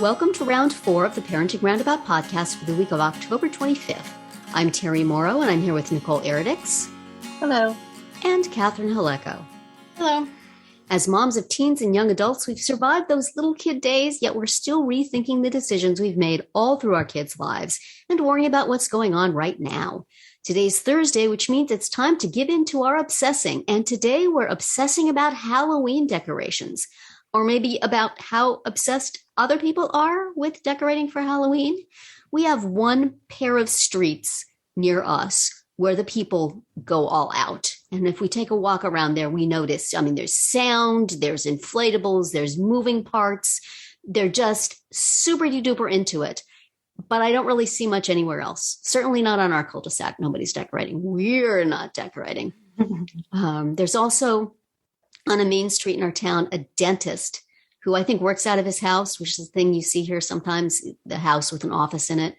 Welcome to round 4 of the Parenting Roundabout podcast for the week of October 25th. I'm Terri Morrow, and I'm here with Nicole Eridix. Hello. And Catherine Haleko. Hello. As moms of teens and young adults, we've survived those little kid days, yet we're still rethinking the decisions we've made all through our kids' lives and worrying about what's going on right now. Today's Thursday, which means it's time to give in to our obsessing. And today we're obsessing about Halloween decorations, or maybe about how obsessed other people are with decorating for Halloween. We have one pair of streets near us where the people go all out. And if we take a walk around there, we notice, there's sound, there's inflatables, there's moving parts. They're just super duper into it. But I don't really see much anywhere else. Certainly not on our cul-de-sac. Nobody's decorating. We're not decorating. There's also on a main street in our town, a dentist who I think works out of his house, which is the thing you see here sometimes, the house with an office in it.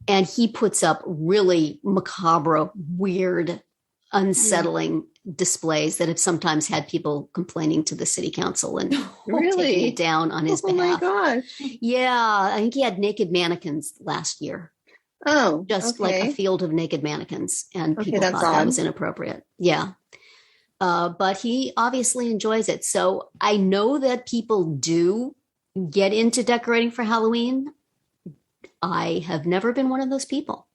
And he puts up really macabre, weird, unsettling displays that have sometimes had people complaining to the city council and taking it down on his behalf. Oh my gosh. Yeah, I think he had naked mannequins last year. Oh, just like a field of naked mannequins. And people thought odd. That was inappropriate. Yeah. But he obviously enjoys it. So I know that people do get into decorating for Halloween. I have never been one of those people.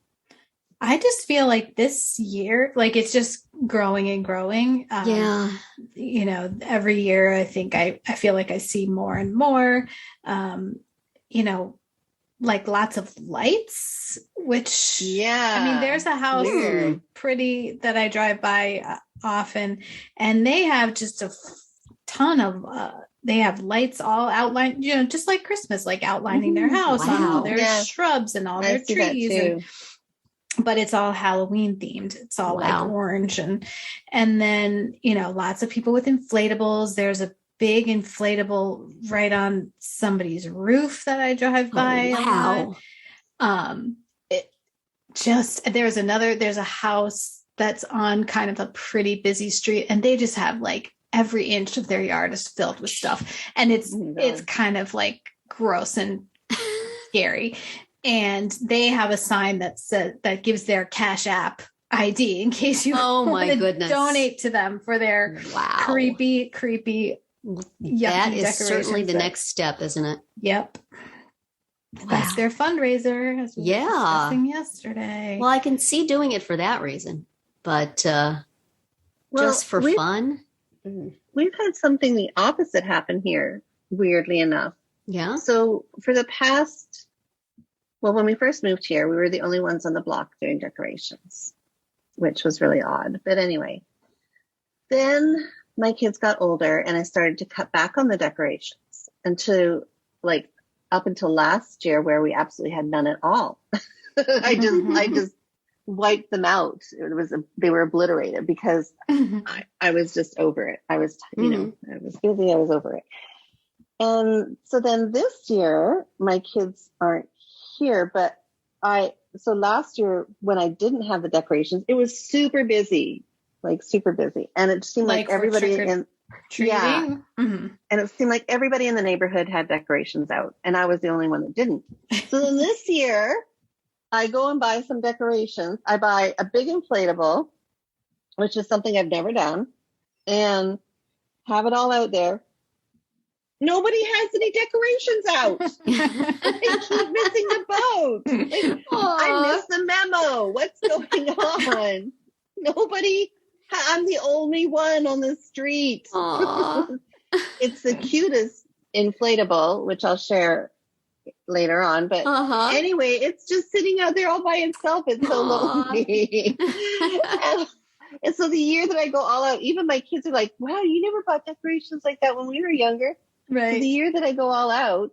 I just feel like this year, like it's just growing and growing. Yeah. You know, every year I think I feel like I see more and more, like lots of lights, which, there's a house pretty that I drive by often, and they have just a ton of, they have lights all outlined, just like Christmas, like outlining their house on all their shrubs and all their trees. But it's all Halloween themed. It's all like orange and then, lots of people with inflatables. There's a big inflatable right on somebody's roof that I drive by. There's a house that's on kind of a pretty busy street, and they just have like every inch of their yard is filled with stuff. And it's kind of like gross and scary. And they have a sign that says, that gives their Cash App ID in case you want to donate to them for their creepy, that is certainly the next step, isn't it? Yep. That's their fundraiser, as we were discussing yesterday. Well, I can see doing it for that reason, but just for fun. We've had something the opposite happen here, weirdly enough. Yeah. So for the past, when we first moved here, we were the only ones on the block doing decorations, which was really odd. But anyway, then my kids got older and I started to cut back on the decorations up until last year, where we absolutely had none at all. I just wiped them out. They were obliterated because I was just over it. I was, I was busy. I was over it. And so then this year, my kids aren't here, but so last year when I didn't have the decorations, it was super busy, and it seemed like everybody and it seemed like everybody in the neighborhood had decorations out, and I was the only one that didn't. So then this year, I go and buy some decorations. I buy a big inflatable, which is something I've never done, and have it all out there. Nobody has any decorations out. They keep missing the boat. I missed the memo. What's going on? Nobody. I'm the only one on the street. It's the cutest inflatable, which I'll share later on. But anyway, it's just sitting out there all by itself. It's so lonely. And so the year that I go all out, even my kids are like, wow, you never bought decorations like that when we were younger. Right. So the year that I go all out,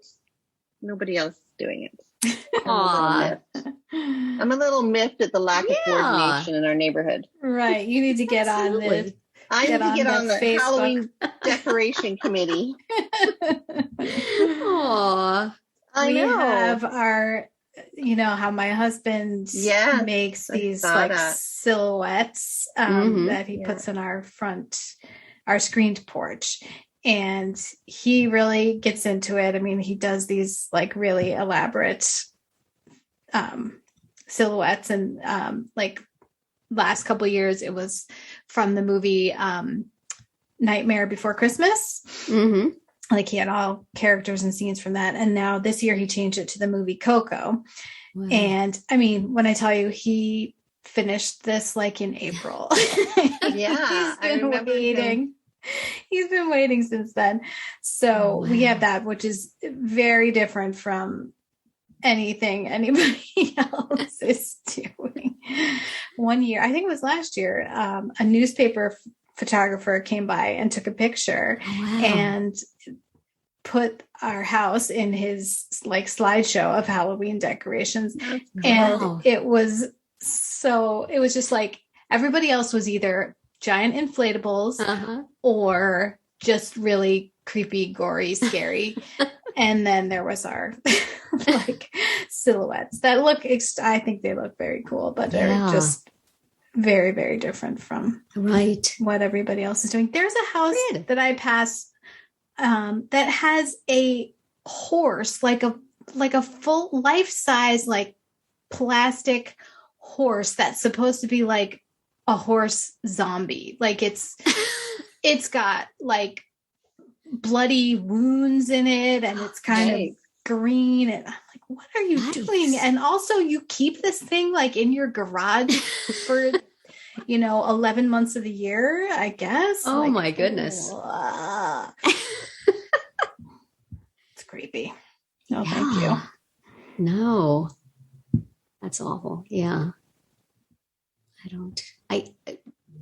nobody else is doing it. I'm a little miffed at the lack of coordination in our neighborhood. Right. You need to get on this. I need to get on the Facebook. Halloween decoration committee. We have our, how my husband makes these silhouettes that he puts in our screened porch. and he really gets into it. I mean, he does these like really elaborate silhouettes, and like last couple of years it was from the movie Nightmare Before Christmas. Mm-hmm. Like he had all characters and scenes from that, and now this year he changed it to the movie Coco. Wow. And I mean, when I tell you he finished this like in April. Yeah, he's been waiting. He's been waiting since then. So we have that, which is very different from anything anybody else is doing. One year, I think it was last year, a newspaper photographer came by and took a picture and put our house in his like slideshow of Halloween decorations. And it was just like everybody else was either giant inflatables or just really creepy, gory, scary. And then there was our like silhouettes that look, I think they look very cool, but they're just very, very different from what everybody else is doing. There's a house that I pass that has a horse, like a full life-size, like plastic horse that's supposed to be like a horse zombie. Like it's got like bloody wounds in it, and it's kind of green, and I'm like, what are you doing? And also you keep this thing like in your garage for 11 months of the year, I guess. Oh like, my goodness. It's creepy. No, thank you. No, that's awful. Yeah. I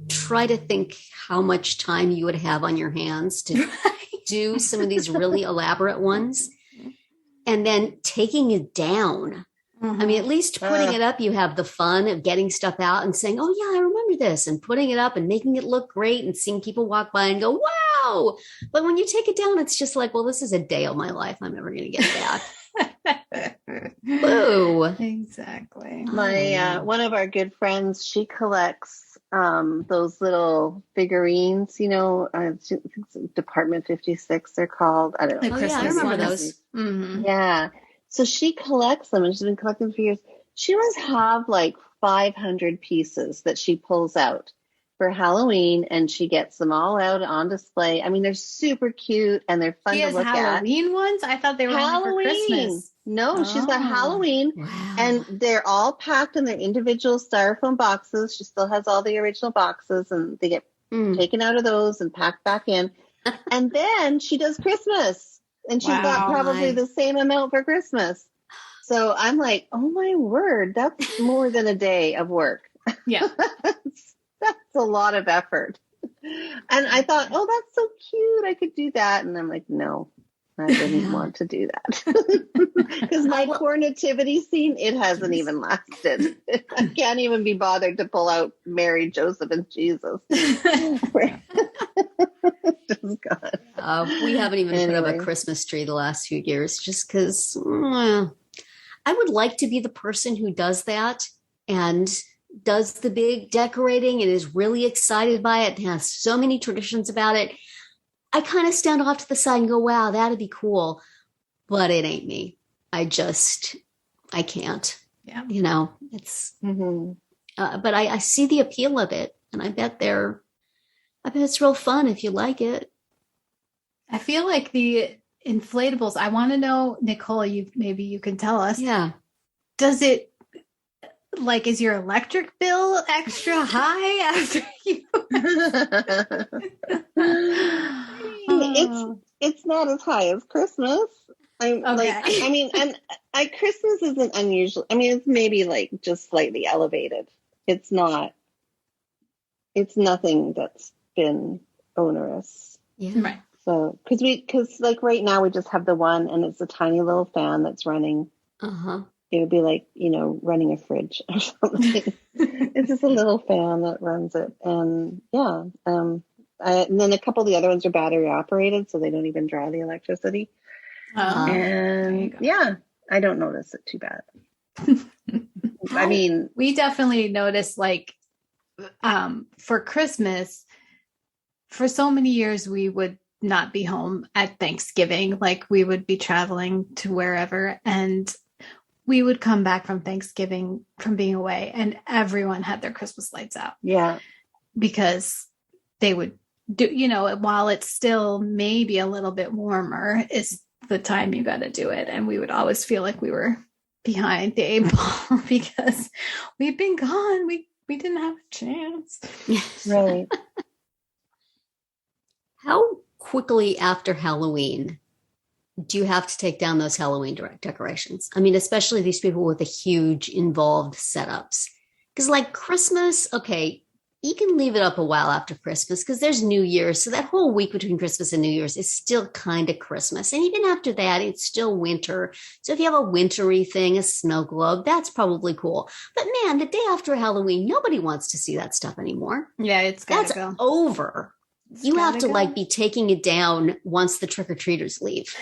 try to think how much time you would have on your hands to do some of these really elaborate ones, and then taking it down. I mean, at least putting it up, you have the fun of getting stuff out and saying, oh yeah, I remember this, and putting it up and making it look great and seeing people walk by and go, wow. But when you take it down, it's just like, well, this is a day of my life I'm never going to get back. Whoa. Exactly. My one of our good friends, she collects those little figurines, I think it's Department 56 they're called. I don't know. Oh, yeah, I remember those. Mm-hmm. Yeah. So she collects them, and she's been collecting for years. She must have like 500 pieces that she pulls out for Halloween, and she gets them all out on display. I mean, they're super cute and they're fun to look at. Halloween ones? I thought they were Halloween for Christmas. No, she's got Halloween, and they're all packed in their individual styrofoam boxes. She still has all the original boxes, and they get taken out of those and packed back in. And then she does Christmas, and she's got probably the same amount for Christmas. So I'm like, oh my word, that's more than a day of work. Yeah. That's a lot of effort. And I thought, oh, that's so cute. I could do that. And I'm like, no, I didn't want to do that. Because my poor nativity scene, it hasn't even lasted. I can't even be bothered to pull out Mary, Joseph, and Jesus. Just God. We haven't even put up a Christmas tree the last few years just because I would like to be the person who does that and does the big decorating and is really excited by it and has so many traditions about it. I kind of stand off to the side and go, wow, that'd be cool. But it ain't me. I can't. Yeah. It's, but I see the appeal of it, and I bet it's real fun if you like it. I feel like the inflatables, I want to know, Nicole, maybe you can tell us. Yeah. Does it, like, is your electric bill extra high after you? It's not as high as Christmas. Christmas isn't unusual. I mean, it's maybe like just slightly elevated. It's nothing that's been onerous. Yeah. Right. So, because like right now we just have the one, and it's a tiny little fan that's running. It would be like, running a fridge or something. It's just a little fan that runs it. And and then a couple of the other ones are battery operated, so they don't even draw the electricity. And I don't notice it too bad. I mean, we definitely notice, like, for Christmas, for so many years, we would not be home at Thanksgiving. Like we would be traveling to wherever, and we would come back from Thanksgiving from being away, and everyone had their Christmas lights out. Yeah. Because they would do, while it's still maybe a little bit warmer, is the time you got to do it. And we would always feel like we were behind the 8 ball because we've been gone. We didn't have a chance. Right. How quickly after Halloween do you have to take down those Halloween decorations? I mean, especially these people with the huge involved setups. Because like Christmas, okay, you can leave it up a while after Christmas because there's New Year's. So that whole week between Christmas and New Year's is still kind of Christmas. And even after that, it's still winter. So if you have a wintry thing, a snow globe, that's probably cool. But man, the day after Halloween, nobody wants to see that stuff anymore. Yeah, that's go. Over. You have to like be taking it down once the trick-or-treaters leave.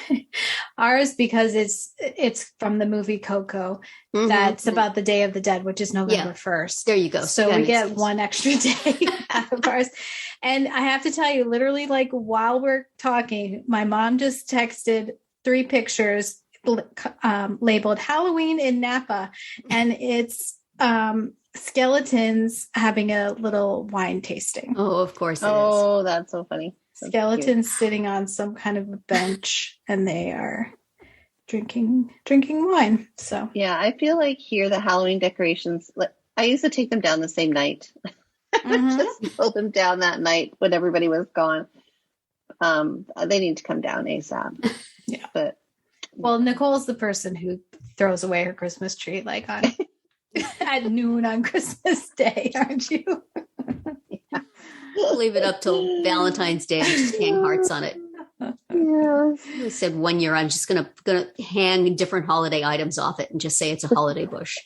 Ours, because it's from the movie Coco, that's about the Day of the Dead, which is November 1st. There you go. So we get one extra day out of ours. And I have to tell you, literally, like while we're talking, my mom just texted 3 pictures labeled Halloween in Napa. And it's skeletons having a little wine tasting. Oh, of course it is. That's so funny. Skeletons sitting on some kind of a bench, and they are drinking wine. So yeah, I feel like here the Halloween decorations, I used to take them down the same night. Just pull them down that night when everybody was gone. They need to come down ASAP. Yeah, but well, Nicole's the person who throws away her Christmas tree like on at noon on Christmas Day, aren't you? Yeah. Leave it up till Valentine's Day and just hang hearts on it. Yeah. I said 1 year I'm just gonna hang different holiday items off it and just say it's a holiday bush.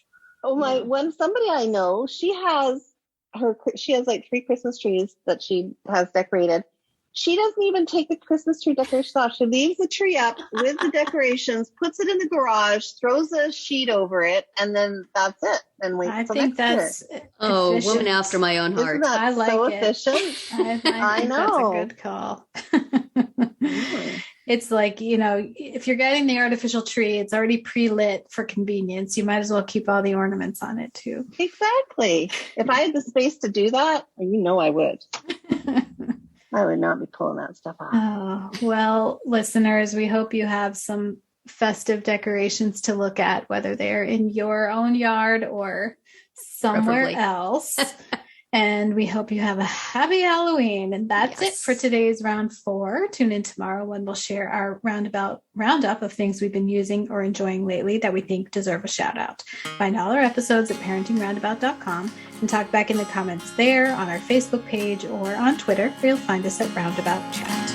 When somebody I know, she has like 3 Christmas trees that she has decorated. She doesn't even take the Christmas tree decorations off. She leaves the tree up with the decorations, puts it in the garage, throws a sheet over it, and then that's it. And waits till next year. Oh, woman after my own heart. Isn't that I like so it. efficient? I know. That's a good call. It's like, if you're getting the artificial tree, it's already pre-lit for convenience. You might as well keep all the ornaments on it too. Exactly. If I had the space to do that, I would. I would not be pulling that stuff off. Oh, well, listeners, we hope you have some festive decorations to look at, whether they're in your own yard or somewhere else. And we hope you have a happy Halloween. And that's it for today's round 4. Tune in tomorrow when we'll share our roundup of things we've been using or enjoying lately that we think deserve a shout out. Find all our episodes at parentingroundabout.com and talk back in the comments there, on our Facebook page, or on Twitter, where you'll find us at Roundabout Chat.